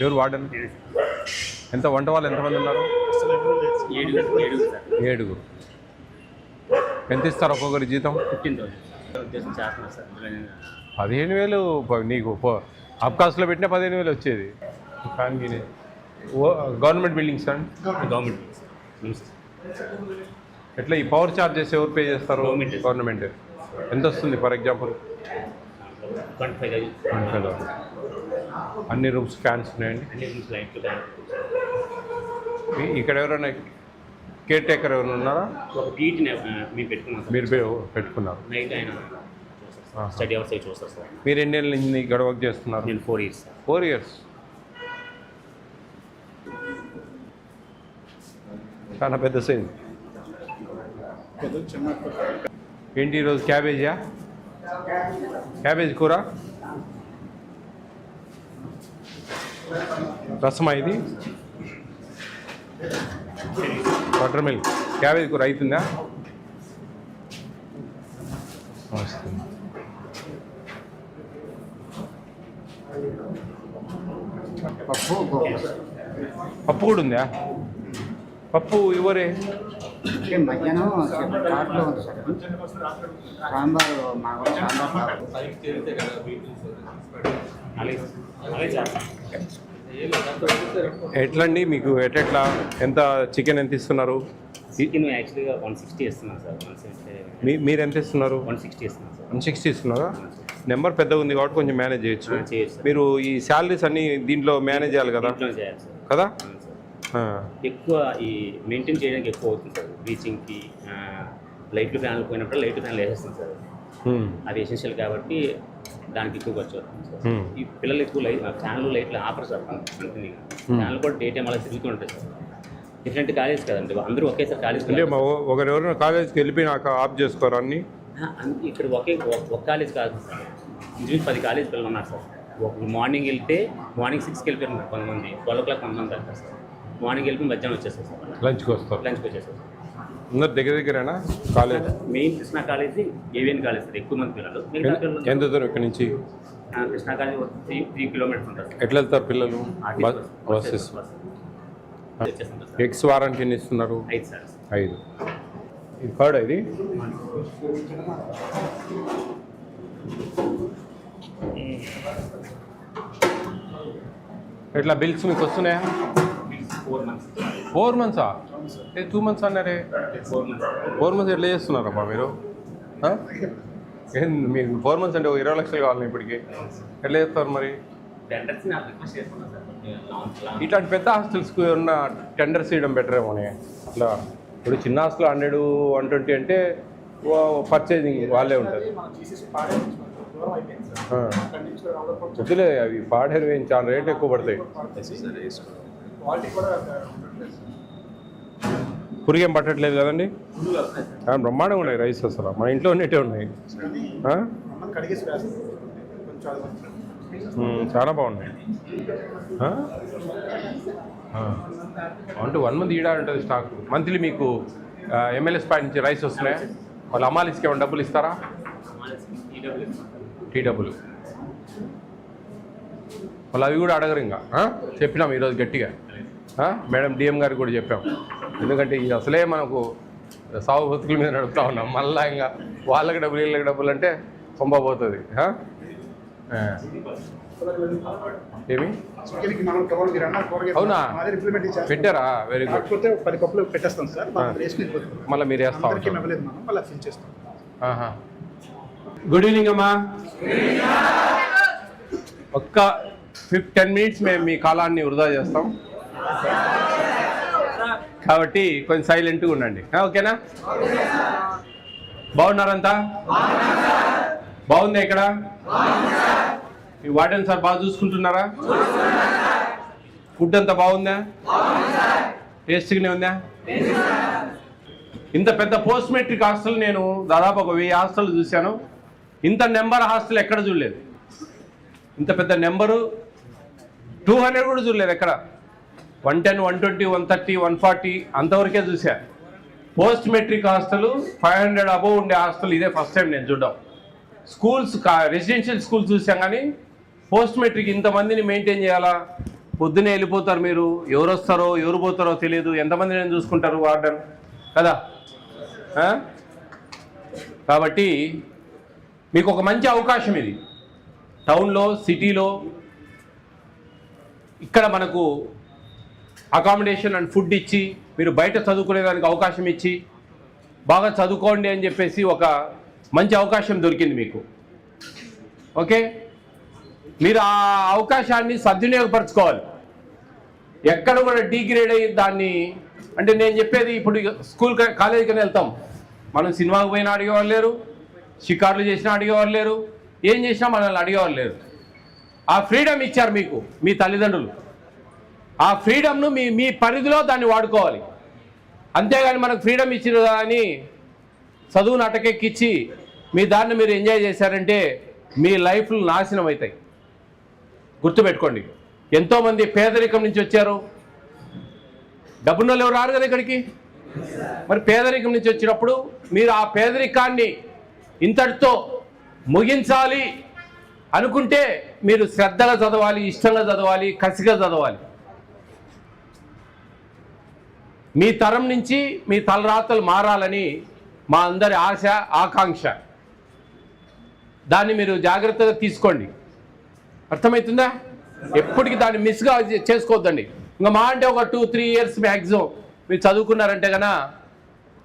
ఎవరు వార్డెన్? ఎంత వంట వాళ్ళు ఎంతమంది ఉన్నారు? 7. ఎంత ఇస్తారు ఒక్కొక్కరి జీతం? 15,000 నీకు అబ్కాస్లో పెట్టినా 15,000 వచ్చేది. కానీ గవర్నమెంట్ బిల్డింగ్స్ అండి? గవర్నమెంట్. ఎట్లా ఈ పవర్ ఛార్జెస్ ఎవరు పే చేస్తారు? గవర్నమెంట్. ఎంత వస్తుంది ఫర్ ఎగ్జాంపుల్? 25,000. అన్ని రూమ్స్ ఫ్యాన్స్ ఉన్నాయండి? ఇక్కడ ఎవరైనా కేర్ టేకర్ ఎవరైనా ఉన్నారా? మీరు పెట్టుకున్నారు. మీరు ఎన్ని ఏళ్ళ నుంచి ఇక్కడ వర్క్ చేస్తున్నారు? 4 years. 4 years. చాలా పెద్ద సైజ్. ఏంటి ఈరోజు క్యాబేజా? క్యాబేజ్ కూర, రసమా ఇది? Butter milk. క్యాబేజ్ కూర అవుతుందా? వస్తుంది. పప్పు కూడా ఉందా? పప్పు ఇవ్వరే? మధ్యాహ్నం చాట్లో ఉంది సార్. సాంబార్ ఎట్లండి మీకు? ఎట్లా ఎంత చికెన్ ఎంత ఇస్తున్నారు? చికెన్ యాక్చువల్గా 160 ఇస్తున్నాను సార్. మీరు ఎంత ఇస్తున్నారు? 160 ఇస్తున్నాను సార్. 160 ఇస్తున్నారా? నెంబర్ పెద్దగా ఉంది కాబట్టి కొంచెం మేనేజ్ చేయొచ్చు. మీరు ఈ శాలరీస్ అన్నీ దీంట్లో మేనేజ్ చేయాలి కదా? కదా ఎక్కువ ఈ మెయింటైన్ చేయడానికి ఎక్కువ అవుతుంది సార్. రీచింగ్కి లైట్లు ఫ్యాన్లు పోయినప్పుడు లైట్లు ఫ్యాన్లు వేసేస్తాం సార్. అది ఎసెన్షియల్ కాబట్టి దానికి ఎక్కువ ఖర్చు అవుతుంది సార్. ఈ పిల్లలు ఎక్కువ ఫ్యాన్లు లైట్లు ఆపరు సార్. కంటిన్యూగా ఫ్యాన్లు కూడా డే టైం అలా తిరుగుతూ ఉంటాయి సార్. డిఫరెంట్ కాలేజ్ కదండి, అందరూ ఒకేసారి కాలేజ్. ఒకరెవరైనా కాలేజ్కి వెళ్ళిపోయినాక ఆఫ్ చేసుకోరు అన్ని? ఇక్కడ ఒక కాలేజ్ కాదు సార్, ఇంచుమించు 10 కాలేజ్ పిల్లలు ఉన్నారు సార్. మార్నింగ్ వెళ్తే మార్నింగ్ 6కి వెళ్ళిపోయినారు కొంతమంది, 12 o'clock కొంతమంది వెళ్తారు సార్. మార్నింగ్ వెళ్ళి మధ్యాహ్నం వచ్చేస్తారు సార్. లంచ్కి వస్తారు? లంచ్కి వచ్చేస్తారు సార్. అందరు దగ్గరేనా college? Main Krishna college, AVN college sir. ఎక్కువ మంది పిల్లలు. ఎంత దూరం ఇక్కడ నుంచి? కృష్ణా కాలేజ్ 3 kilometers ఉంటుంది. ఎట్లా వెళ్తారు పిల్లలు? బస్సెస్. ఎగ్స్ వారానికి ఎన్ని ఇస్తున్నారు? 5 సార్. 5. ఇది కర్డ్ ఇది? ఎట్లా బిల్స్ మీకు వస్తున్నాయా? 4 months. 2 months అన్నారే. 4 months ఎట్లా చేస్తున్నారమ్మా మీరు? మీకు 4 months అంటే 20 లక్షలు కావాలి ఇప్పటికి. ఎట్లా చేస్తారు మరి? ఇట్లాంటి పెద్ద హాస్టల్స్కి ఉన్న టెండర్స్ చేయడం బెటర్ ఏమోనే. అట్లా ఇప్పుడు చిన్న హాస్టల్ 100, 120 అంటే పర్చేజింగ్ వాళ్ళే ఉంటుంది. వద్దులే, అవి పాడేరు చాలా రేట్ ఎక్కువ పడతాయి. పురిగేం పట్టట్లేదు కదండి? బ్రహ్మాండంగా ఉన్నాయి రైస్. అసలు మన ఇంట్లో ఉన్నట్టే ఉన్నాయి. చాలా బాగున్నాయి. అంటే 1 month ఈడా ఉంటుంది స్టాక్. మంత్లీ మీకు ఎమ్మెల్యేస్ పాయింట్ నుంచి రైస్ వస్తున్నాయా? వాళ్ళు అమాలిస్కి ఏమైనా డబ్బులు ఇస్తారా? టీడబ్ల్యూ వాళ్ళు అవి కూడా అడగరు. ఇంకా చెప్పినాం ఈరోజు గట్టిగా. మేడం డిఎం గారికి కూడా చెప్పాం. ఎందుకంటే ఇది అసలే మనకు సాగు బతుకుల మీద నడుపుతా ఉన్నాం. మళ్ళీ ఇంకా వాళ్ళకి డబ్బులు వీళ్ళకి డబ్బులు అంటే పంపబోతుంది. ఏమి? అవునా? పెట్టారా? Very good. 10 కప్పులు పెట్టేస్తాం సార్. మళ్ళీ మీరు వేస్తాం. గుడ్ ఈవినింగ్ అమ్మా. ఒక్క 10 minutes మేము మీ కాలాన్ని వృధా చేస్తాం కాబట్టి కొంచెం సైలెంట్గా ఉండండి. ఓకేనా? బాగున్నారంతా? బాగుందా ఇక్కడ? మీ వార్డెన్ సార్ బాగా చూసుకుంటున్నారా? ఫుడ్ అంతా బాగుందా? టేస్ట్గానే ఉందా? ఇంత పెద్ద పోస్ట్ మెట్రిక్ హాస్టల్ నేను దాదాపు ఒక 1000 హాస్టల్ చూశాను. ఇంత నెంబర్ హాస్టల్ ఎక్కడ చూడలేదు. ఇంత పెద్ద నెంబరు 200 కూడా చూడలేదు ఎక్కడ. 110, 120, 130, 140 అంతవరకే చూసా. పోస్ట్ మెట్రిక్ హాస్టల్ 500 అబోవ్ ఉండే హాస్టల్ ఇదే ఫస్ట్ టైం నేను చూడడం. స్కూల్స్ రెసిడెన్షియల్ స్కూల్స్ చూసాం కానీ పోస్ట్ మెట్రిక్ ఇంతమందిని మెయింటైన్ చేయాలా, పొద్దునే వెళ్ళిపోతారు మీరు, ఎవరు వస్తారో ఎవరు పోతారో తెలియదు, ఎంతమంది నేను చూసుకుంటారు వార్డెన్ కదా. కాబట్టి మీకు ఒక మంచి అవకాశం ఇది. టౌన్లో, సిటీలో ఇక్కడ మనకు అకామిడేషన్ అండ్ ఫుడ్ ఇచ్చి, మీరు బయట చదువుకునేదానికి అవకాశం ఇచ్చి, బాగా చదువుకోండి అని చెప్పేసి ఒక మంచి అవకాశం దొరికింది మీకు. ఓకే, మీరు ఆ అవకాశాన్ని సద్వినియోగపరచుకోవాలి. ఎక్కడ కూడా డిగ్రేడ్ అయ్యి దాన్ని, అంటే నేను చెప్పేది ఇప్పుడు స్కూల్ కాలేజీకి వెళ్తాం, మనం సినిమాకి పోయినా అడిగేవాళ్ళు లేరు, షికార్లు చేసినా అడిగేవాళ్ళు లేరు, ఏం చేసినా మనల్ని అడిగేవాళ్ళు లేరు. ఆ ఫ్రీడమ్ ఇచ్చారు మీకు మీ తల్లిదండ్రులు. ఆ ఫ్రీడమ్ను మీ పరిధిలో దాన్ని వాడుకోవాలి. అంతేగాని మనకు ఫ్రీడమ్ ఇచ్చిన కానీ చదువును అటకెక్కిచ్చి మీ దాన్ని మీరు ఎంజాయ్ చేశారంటే మీ లైఫ్లు నాశనం అవుతాయి. గుర్తుపెట్టుకోండి, ఎంతోమంది పేదరికం నుంచి వచ్చారు. డబ్బున్న ఎవరు రారు కదా ఇక్కడికి. మరి పేదరికం నుంచి వచ్చినప్పుడు మీరు ఆ పేదరికాన్ని ఇంతటితో ముగించాలి అనుకుంటే మీరు శ్రద్ధగా చదవాలి, ఇష్టంగా చదవాలి, కసిగా చదవాలి. మీ తరం నుంచి మీ తలరాతలు మారాలని మా అందరి ఆశ, ఆకాంక్ష. దాన్ని మీరు జాగ్రత్తగా తీసుకోండి. అర్థమవుతుందా? ఎప్పటికీ దాన్ని మిస్గా చేసుకోవద్దండి. ఇంకా మా అంటే ఒక 2-3 ఇయర్స్ మ్యాక్సిమం మీరు చదువుకున్నారంటే కన్నా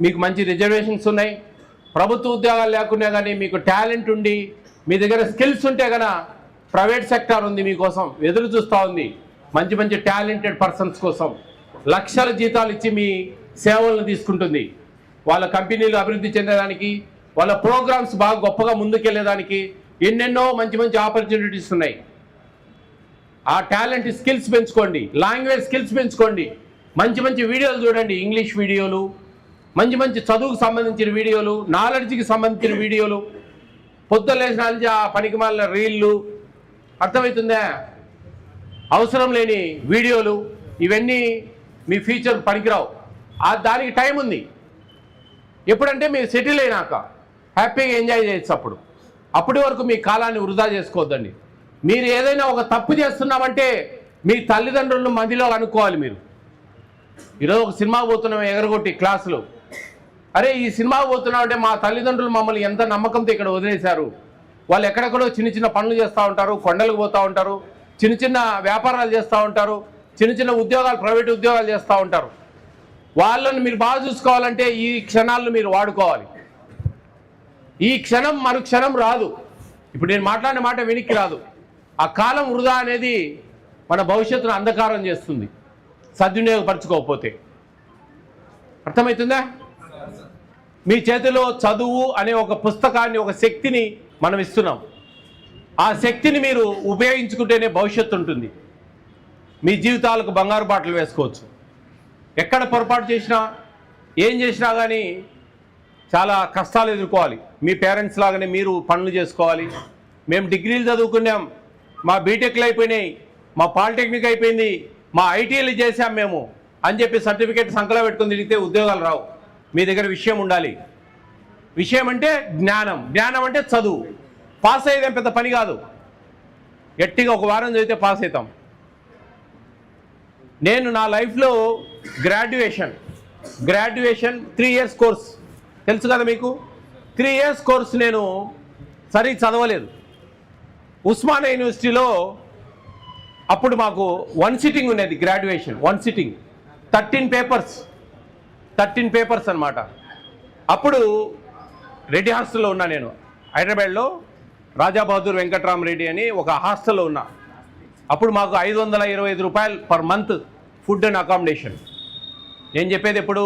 మీకు మంచి రిజర్వేషన్స్ ఉన్నాయి. ప్రభుత్వ ఉద్యోగాలు లేకున్నా కానీ మీకు టాలెంట్ ఉండి మీ దగ్గర స్కిల్స్ ఉంటే కన్నా ప్రైవేట్ సెక్టార్ ఉంది మీకోసం ఎదురు చూస్తూ ఉంది. మంచి మంచి టాలెంటెడ్ పర్సన్స్ కోసం లక్షల జీతాలు ఇచ్చి మీ సేవలను తీసుకుంటుంది. వాళ్ళ కంపెనీలు అభివృద్ధి చెందేదానికి, వాళ్ళ ప్రోగ్రామ్స్ బాగా గొప్పగా ముందుకెళ్ళేదానికి ఎన్నెన్నో మంచి మంచి ఆపర్చునిటీస్ ఉన్నాయి. ఆ టాలెంట్ స్కిల్స్ పెంచుకోండి, లాంగ్వేజ్ స్కిల్స్ పెంచుకోండి. మంచి మంచి వీడియోలు చూడండి, ఇంగ్లీష్ వీడియోలు, మంచి మంచి చదువుకు సంబంధించిన వీడియోలు, నాలెడ్జ్కి సంబంధించిన వీడియోలు, పొద్దులేసిన నుంచి ఆ పనికిమాలిన రీళ్ళు, అర్థమవుతుందా? అవసరం లేని వీడియోలు, ఇవన్నీ మీ ఫ్యూచర్ పనికిరావు. దానికి టైం ఉంది. ఎప్పుడంటే మీరు సెటిల్ అయినాక హ్యాపీగా ఎంజాయ్ చేయొచ్చు. అప్పటి వరకు మీ కాలాన్ని వృధా చేసుకోవద్దండి. మీరు ఏదైనా ఒక తప్పు చేస్తున్నామంటే మీ తల్లిదండ్రులను మధ్యలో అనుకోవాలి. మీరు ఈరోజు ఒక సినిమాకి పోతున్నాం ఎగరగొట్టి క్లాసులు, అరే ఈ సినిమాకి పోతున్నాం అంటే మా తల్లిదండ్రులు మమ్మల్ని ఎంత నమ్మకంతో ఇక్కడ వదిలేశారు. వాళ్ళు ఎక్కడెక్కడో చిన్న చిన్న పనులు చేస్తూ ఉంటారు, కొండలకు పోతూ ఉంటారు, చిన్న చిన్న వ్యాపారాలు చేస్తూ ఉంటారు, చిన్న చిన్న ఉద్యోగాలు, ప్రైవేట్ ఉద్యోగాలు చేస్తూ ఉంటారు. వాళ్ళని మీరు బాగా చూసుకోవాలంటే ఈ క్షణాలను మీరు వాడుకోవాలి. ఈ క్షణం మరుక్షణం రాదు. ఇప్పుడు నేను మాట్లాడిన మాట వెనక్కి రాదు. ఆ కాలం వృధా అనేది మన భవిష్యత్తును అంధకారం చేస్తుంది సద్వినియోగపరచుకోకపోతే. అర్థమవుతుందా? మీ చేతిలో చదువు అనే ఒక పుస్తకాన్ని, ఒక శక్తిని మనం ఇస్తున్నాం. ఆ శక్తిని మీరు ఉపయోగించుకుంటేనే భవిష్యత్తు ఉంటుంది. మీ జీవితాలకు బంగారు బాటలు వేసుకోవచ్చు. ఎక్కడ పొరపాటు చేసినా, ఏం చేసినా కానీ చాలా కష్టాలు ఎదుర్కోవాలి. మీ పేరెంట్స్ లాగానే మీరు పనులు చేసుకోవాలి. మేము డిగ్రీలు చదువుకున్నాం, మా బీటెక్లు అయిపోయినాయి, మా పాలిటెక్నిక్ అయిపోయింది, మా ఐటీఐలు చేశాం మేము అని చెప్పి సర్టిఫికేట్ సంకలో పెట్టుకుని తిరిగితే ఉద్యోగాలు రావు. మీ దగ్గర విషయం ఉండాలి. విషయం అంటే జ్ఞానం, జ్ఞానం అంటే చదువు. పాస్ అయ్యేదేం పెద్ద పని కాదు. గట్టిగా ఒక వారం చదివితే పాస్ అవుతాం. నేను నా లైఫ్లో గ్రాడ్యుయేషన్ 3 ఇయర్స్ కోర్స్ తెలుసు కదా మీకు. 3 ఇయర్స్ కోర్స్ నేను సరిగ్గా చదవలేదు. ఉస్మానియా యూనివర్సిటీలో అప్పుడు మాకు 1 సిట్టింగ్ ఉండేది. గ్రాడ్యుయేషన్ 1 సిట్టింగ్, 13 పేపర్స్ అన్నమాట. అప్పుడు రెడ్డి హాస్టల్లో ఉన్నా నేను, హైదరాబాద్లో రాజాబహదూర్ వెంకట్రామరెడ్డి అని ఒక హాస్టల్లో ఉన్నా. అప్పుడు మాకు 525 రూపాయలు per month food and accommodation. నేను చెప్పేది ఎప్పుడు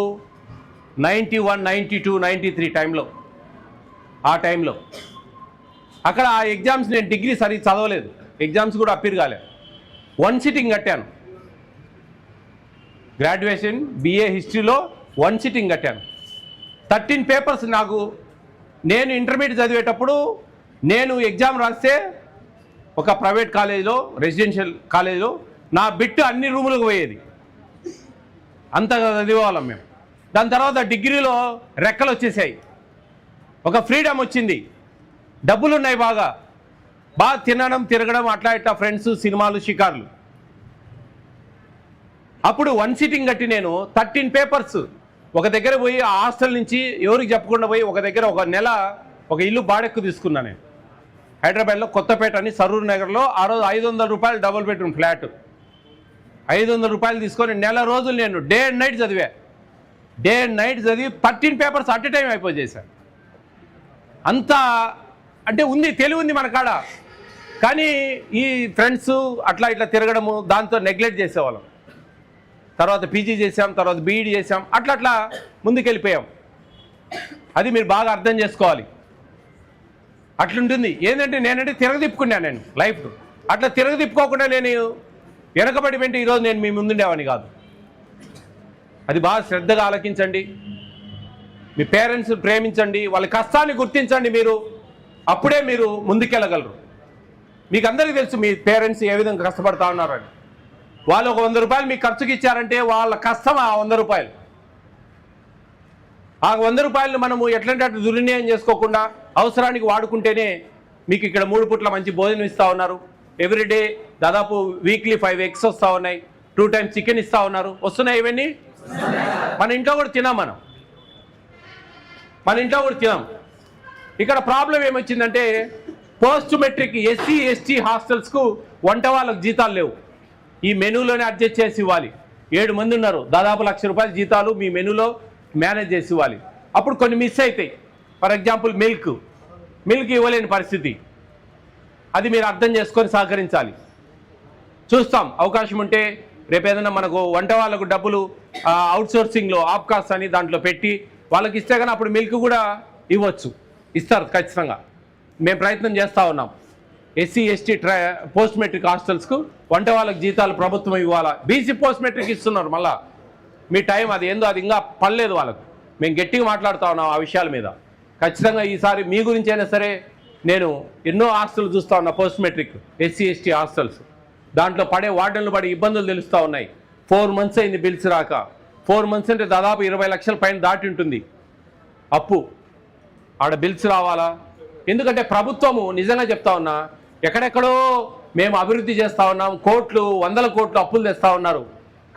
91, 92, 93 టైంలో. ఆ టైంలో అక్కడ ఆ ఎగ్జామ్స్, నేను డిగ్రీ సరిగ్గా చదవలేదు, ఎగ్జామ్స్ కూడా అప్పీర్ కాలే. 1 సిట్టింగ్ కట్టాను. గ్రాడ్యుయేషన్ BA హిస్టరీలో 1 సిట్టింగ్ కట్టాను. 13 పేపర్స్. నేను ఇంటర్మీడియట్ చదివేటప్పుడు నేను ఎగ్జామ్ రాస్తే ఒక ప్రైవేట్ కాలేజీలో, రెసిడెన్షియల్ కాలేజీలో నా బిట్టు అన్ని రూములకు పోయేది. అంతగా చదివేవాళ్ళం మేము. దాని తర్వాత డిగ్రీలో రెక్కలు వచ్చేసాయి, ఒక ఫ్రీడమ్ వచ్చింది, డబ్బులు ఉన్నాయి, బాగా తినడం, తిరగడం, అట్లా ఇట్లా ఫ్రెండ్స్, సినిమాలు, షికార్లు. అప్పుడు 1 సిట్టింగ్ కట్టి నేను 13 పేపర్స్ ఒక దగ్గర పోయి ఆ హాస్టల్ నుంచి ఎవరికి చెప్పకుండా పోయి ఒక దగ్గర ఒక నెల ఒక ఇల్లు బాడెక్కు తీసుకున్నా నేను హైదరాబాద్లో కొత్తపేట అని సరూర్ నగర్లో. ఆ రోజు 500 రూపాయలు డబుల్ బెడ్రూమ్ ఫ్లాట్, 500 రూపాయలు తీసుకొని నెల రోజులు నేను డే అండ్ నైట్ చదివా. డే అండ్ నైట్ చదివి 13 పేపర్స్ అట్ ఎ టైం అయిపోయేసాను. అంత అంటే ఉంది, తెలివి ఉంది మన కాడ. కానీ ఈ ఫ్రెండ్స్ అట్లా ఇట్లా తిరగడము, దాంతో నెగ్లెక్ట్ చేసేవాళ్ళం. తర్వాత పీజీ చేసాం, తర్వాత బీఈడీ చేసాం, అట్లా ముందుకెళ్ళిపోయాం. అది మీరు బాగా అర్థం చేసుకోవాలి. అట్లుంటుంది. ఏంటంటే నేనంటే తిరగదిప్పుకున్నాను నేను లైఫ్. అట్లా తిరగదిప్పుకోకుండా నేను వెనకబడి పెట్టి ఈరోజు నేను మీ ముందుండేవాడిని కాదు. అది బాగా శ్రద్ధగా ఆలకించండి. మీ పేరెంట్స్ ప్రేమించండి, వాళ్ళ కష్టాన్ని గుర్తించండి. మీరు అప్పుడే మీరు ముందుకెళ్ళగలరు. మీకు అందరికీ తెలుసు మీ పేరెంట్స్ ఏ విధంగా కష్టపడతా ఉన్నారని. వాళ్ళు ఒక 100 రూపాయలు మీకు ఖర్చుకి ఇచ్చారంటే వాళ్ళ కష్టం ఆ 100 రూపాయలు. ఆ 100 రూపాయలు మనము ఎట్లంటే అటు దుర్వినియోగం చేసుకోకుండా అవసరానికి వాడుకుంటేనే మీకు ఇక్కడ 3 పూట్ల మంచి భోజనం ఇస్తూ ఉన్నారు. ఎవ్రీడే దాదాపు వీక్లీ 5 eggs వస్తూ ఉన్నాయి, 2 times చికెన్ ఇస్తూ ఉన్నారు. వస్తున్నాయి ఇవన్నీ. మన ఇంట్లో కూడా తినాం, మన ఇంట్లో కూడా తినాం. ఇక్కడ ప్రాబ్లం ఏమొచ్చిందంటే పోస్ట్ మెట్రిక్ ఎస్సీ ఎస్టీ హాస్టల్స్కు వంట వాళ్ళకు జీతాలు లేవు. ఈ మెనూలోనే అడ్జస్ట్ చేసి ఇవ్వాలి. 7 మంది ఉన్నారు, దాదాపు 1 లక్ష రూపాయల జీతాలు మీ మెనూలో మేనేజ్ చేసి ఇవ్వాలి. అప్పుడు కొన్ని మిస్ అవుతాయి. ఫర్ ఎగ్జాంపుల్ మిల్క్ ఇవ్వలేని పరిస్థితి. అది మీరు అర్థం చేసుకొని సహకరించాలి. చూస్తాం అవకాశం ఉంటే రేపు ఏదైనా మనకు వంట వాళ్ళకు డబ్బులు అవుట్సోర్సింగ్లో ఆప్కాస్ అని దాంట్లో పెట్టి వాళ్ళకి ఇస్తే కానీ అప్పుడు మిల్క్ కూడా ఇవ్వచ్చు, ఇస్తారు ఖచ్చితంగా. మేము ప్రయత్నం చేస్తూ ఉన్నాం. ఎస్సీ ఎస్టీ పోస్ట్ మెట్రిక్ హాస్టల్స్కు వంట వాళ్ళకి జీతాలు ప్రభుత్వం ఇవ్వాలా. బీసీ పోస్ట్ మెట్రిక్ ఇస్తున్నారు. మళ్ళీ మీ టైం అది ఏందో అది ఇంకా పడలేదు వాళ్ళకు. మేము గట్టిగా మాట్లాడుతూ ఉన్నాం ఆ విషయాల మీద. ఖచ్చితంగా ఈసారి మీ గురించి అయినా సరే నేను ఎన్నో హాస్టల్ చూస్తూ ఉన్నా, post matric SC ST hostels. దాంట్లో వార్డెన్లు పడే ఇబ్బందులు తెలుస్తూ ఉన్నాయి. 4 months అయింది బిల్స్ రాక. 4 months అంటే దాదాపు 20 లక్షల పైన దాటి ఉంటుంది అప్పు. ఆడ బిల్స్ రావాలా? ఎందుకంటే ప్రభుత్వము నిజంగా చెప్తా ఉన్నా, ఎక్కడెక్కడో మేము అభివృద్ధి చేస్తూ ఉన్నాం, కోట్లు 100 కోట్లు అప్పులు తెస్తూ ఉన్నారు.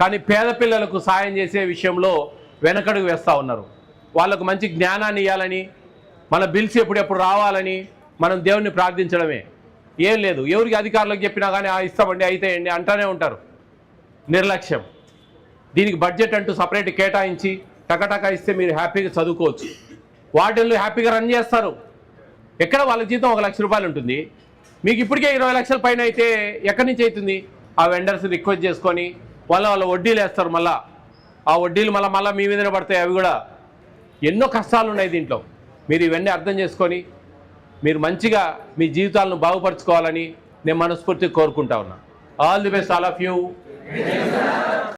కానీ పేద పిల్లలకు సాయం చేసే విషయంలో వెనకడుగు వేస్తూ ఉన్నారు. వాళ్ళకు మంచి జ్ఞానాన్ని ఇవ్వాలని, మన బిల్స్ ఎప్పుడెప్పుడు రావాలని మనం దేవుణ్ణి ప్రార్థించడమే. ఏం లేదు. ఎవరికి అధికారులకు చెప్పినా కానీ ఇస్తామండి అయితేయండి అంటానే ఉంటారు. నిర్లక్ష్యం. దీనికి బడ్జెట్ అంటూ సపరేట్ కేటాయించి టకటకా ఇస్తే మీరు హ్యాపీగా చదువుకోవచ్చు. వార్డెన్లు హ్యాపీగా రన్ చేస్తారు. ఎక్కడ వాళ్ళ జీతం 1 లక్ష రూపాయలు ఉంటుంది, మీకు ఇప్పటికే 20 లక్షల పైన అయితే ఎక్కడి నుంచి అవుతుంది? ఆ వెండర్స్ రిక్వెస్ట్ చేసుకొని వాళ్ళ వడ్డీలు వేస్తారు. మళ్ళీ ఆ వడ్డీలు మళ్ళీ మీ మీదనే పడతాయి. అవి కూడా ఎన్నో కష్టాలు ఉన్నాయి దీంట్లో. మీరు ఇవన్నీ అర్థం చేసుకొని మీరు మంచిగా మీ జీవితాలను బాగుపరచుకోవాలని నేను మనస్ఫూర్తిగా కోరుకుంటా ఉన్నా. All the best all of you.